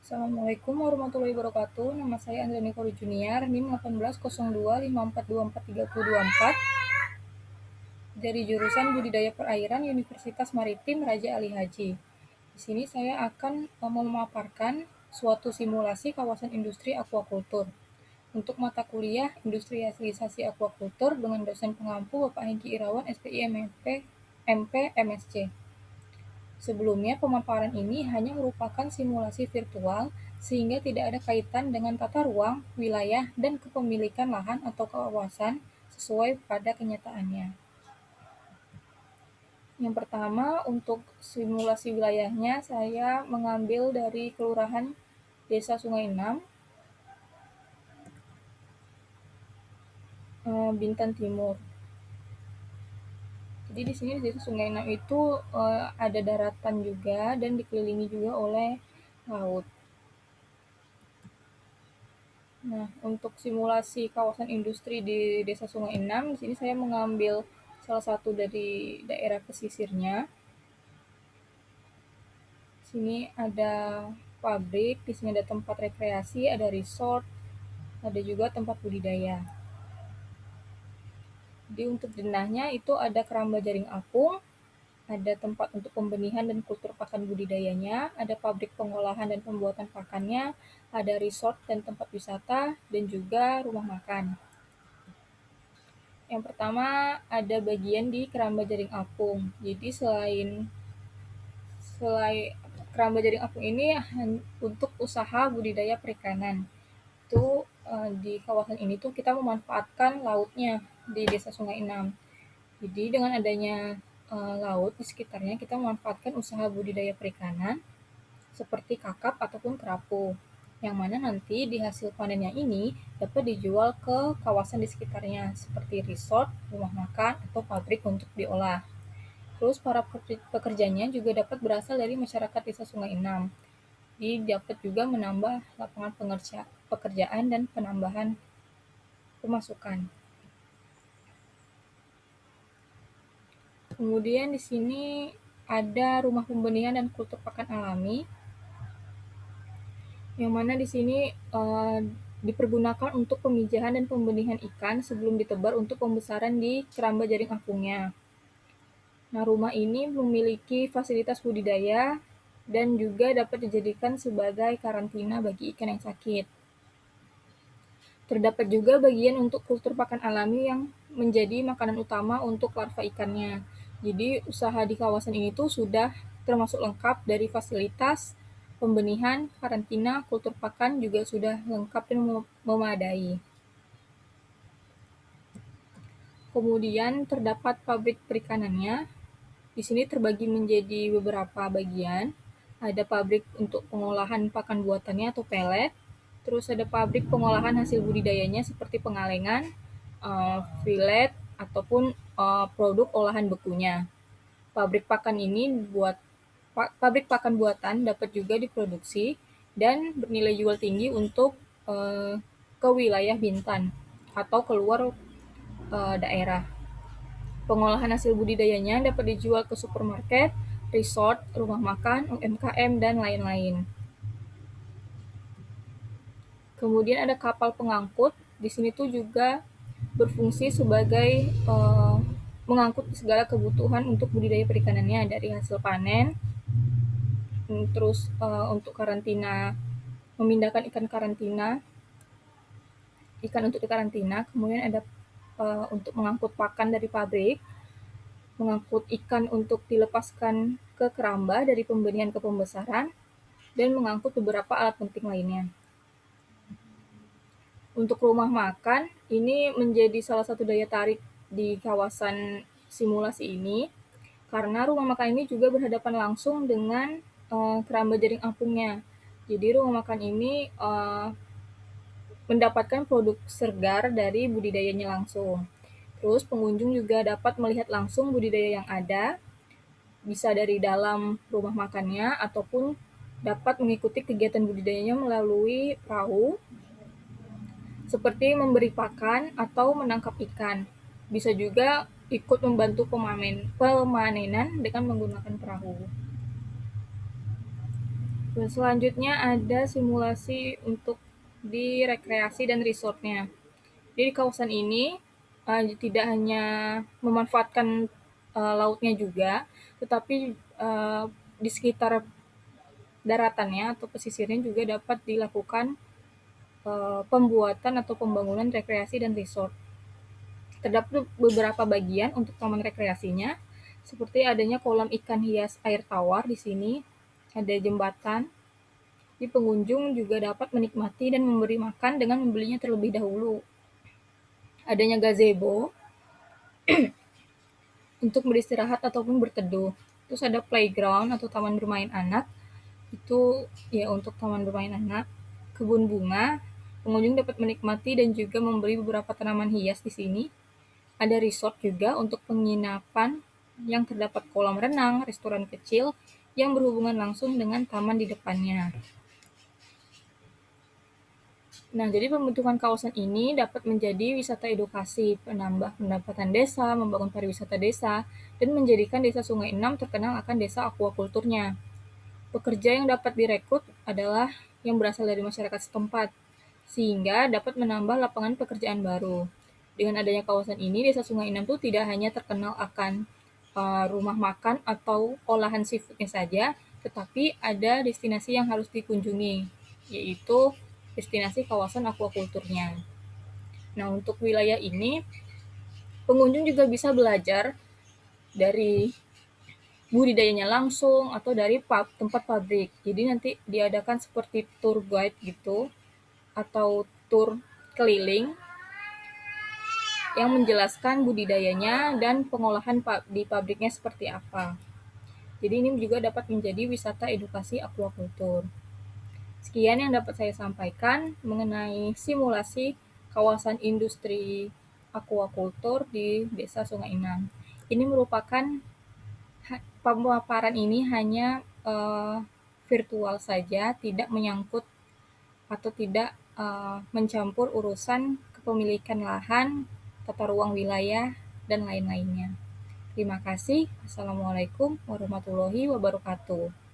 Assalamualaikum warahmatullahi wabarakatuh. Nama saya Andriani Koru Junior, NIM 180254243024 dari jurusan Budidaya Perairan Universitas Maritim Raja Ali Haji. Di sini saya akan memaparkan suatu simulasi kawasan industri akuakultur untuk mata kuliah Industrialisasi Akuakultur dengan dosen pengampu Bapak Hengki Irawan, SPI MP MSc. Sebelumnya, pemaparan ini hanya merupakan simulasi virtual sehingga tidak ada kaitan dengan tata ruang, wilayah, dan kepemilikan lahan atau kawasan sesuai pada kenyataannya. Yang pertama, untuk simulasi wilayahnya, saya mengambil dari Kelurahan Desa Sungai Enam, Bintan Timur. Jadi di sini Desa Sungai Enam itu ada daratan juga dan dikelilingi juga oleh laut. Nah, untuk simulasi kawasan industri di Desa Sungai Enam, di sini saya mengambil salah satu dari daerah pesisirnya. Di sini ada pabrik, di sini ada tempat rekreasi, ada resort, ada juga tempat budidaya. Jadi untuk denahnya itu ada keramba jaring apung, ada tempat untuk pembenihan dan kultur pakan budidayanya, ada pabrik pengolahan dan pembuatan pakannya, ada resort dan tempat wisata, dan juga rumah makan. Yang pertama ada bagian di keramba jaring apung. Jadi selain keramba jaring apung ini untuk usaha budidaya perikanan. Itu di kawasan ini tuh kita memanfaatkan lautnya di Desa Sungai Enam. Jadi dengan adanya laut di sekitarnya kita memanfaatkan usaha budidaya perikanan seperti kakap ataupun kerapu. Yang mana nanti di hasil panennya ini dapat dijual ke kawasan di sekitarnya seperti resort, rumah makan, atau pabrik untuk diolah. Terus para pekerjanya juga dapat berasal dari masyarakat Desa Sungai Enam. Jadi dapat juga menambah lapangan pekerjaan dan penambahan pemasukan. Kemudian di sini ada rumah pembenihan dan kultur pakan alami, yang mana di sini dipergunakan untuk pemijahan dan pembenihan ikan sebelum ditebar untuk pembesaran di keramba jaring apungnya. Nah, rumah ini memiliki fasilitas budidaya dan juga dapat dijadikan sebagai karantina bagi ikan yang sakit. Terdapat juga bagian untuk kultur pakan alami yang menjadi makanan utama untuk larva ikannya. Jadi usaha di kawasan ini tuh sudah termasuk lengkap dari fasilitas, pembenihan, karantina, kultur pakan juga sudah lengkap dan memadai. Kemudian terdapat pabrik perikanannya. Di sini terbagi menjadi beberapa bagian. Ada pabrik untuk pengolahan pakan buatannya atau pelet, terus ada pabrik pengolahan hasil budidayanya seperti pengalengan, filet, ataupun produk olahan bekunya. Pabrik pakan buatan dapat juga diproduksi dan bernilai jual tinggi untuk ke wilayah Bintan atau keluar daerah. Pengolahan hasil budidayanya dapat dijual ke supermarket, resort, rumah makan, UMKM, dan lain-lain. Kemudian ada kapal pengangkut. Di sini tuh juga berfungsi sebagai mengangkut segala kebutuhan untuk budidaya perikanannya dari hasil panen, terus untuk karantina, memindahkan ikan untuk dikarantina, kemudian ada untuk mengangkut pakan dari pabrik, mengangkut ikan untuk dilepaskan ke keramba dari pembenihan ke pembesaran, dan mengangkut beberapa alat penting lainnya. Untuk rumah makan, ini menjadi salah satu daya tarik di kawasan simulasi ini, karena rumah makan ini juga berhadapan langsung dengan keramba jaring apungnya. Jadi rumah makan ini mendapatkan produk segar dari budidayanya langsung. Terus pengunjung juga dapat melihat langsung budidaya yang ada, bisa dari dalam rumah makannya ataupun dapat mengikuti kegiatan budidayanya melalui perahu, seperti memberi pakan atau menangkap ikan. Bisa juga ikut membantu pemanenan dengan menggunakan perahu. Selanjutnya ada simulasi untuk di rekreasi dan resortnya. Jadi di kawasan ini tidak hanya memanfaatkan lautnya juga, tetapi di sekitar daratannya atau pesisirnya juga dapat dilakukan pembuatan atau pembangunan rekreasi dan resort. Terdapat beberapa bagian untuk taman rekreasinya, seperti adanya kolam ikan hias air tawar di sini, ada jembatan. Di pengunjung juga dapat menikmati dan memberi makan dengan membelinya terlebih dahulu. Adanya gazebo untuk beristirahat ataupun berteduh. Terus ada playground atau taman bermain anak, itu ya untuk taman bermain anak. Kebun bunga, pengunjung dapat menikmati dan juga membeli beberapa tanaman hias di sini. Ada resort juga untuk penginapan yang terdapat kolam renang, restoran kecil yang berhubungan langsung dengan taman di depannya. Nah, jadi pembentukan kawasan ini dapat menjadi wisata edukasi, penambah pendapatan desa, membangun pariwisata desa, dan menjadikan desa Sungai Enam terkenal akan desa aquakulturnya. Pekerja yang dapat direkrut adalah yang berasal dari masyarakat setempat, sehingga dapat menambah lapangan pekerjaan baru. Dengan adanya kawasan ini, desa Sungai Enam itu tidak hanya terkenal akan rumah makan atau olahan seafoodnya saja, tetapi ada destinasi yang harus dikunjungi, yaitu destinasi kawasan aquakulturnya. Nah, untuk wilayah ini, pengunjung juga bisa belajar dari budidayanya langsung atau dari tempat pabrik. Jadi nanti diadakan seperti tour guide gitu atau tour keliling yang menjelaskan budidayanya dan pengolahan di pabriknya seperti apa. Jadi ini juga dapat menjadi wisata edukasi aquaculture. Sekian yang dapat saya sampaikan mengenai simulasi kawasan industri aquaculture di Desa Sungai Enam. Ini merupakan pemaparan ini hanya virtual saja, tidak menyangkut atau tidak mencampur urusan kepemilikan lahan, tata ruang wilayah, dan lain-lainnya. Terima kasih. Assalamualaikum warahmatullahi wabarakatuh.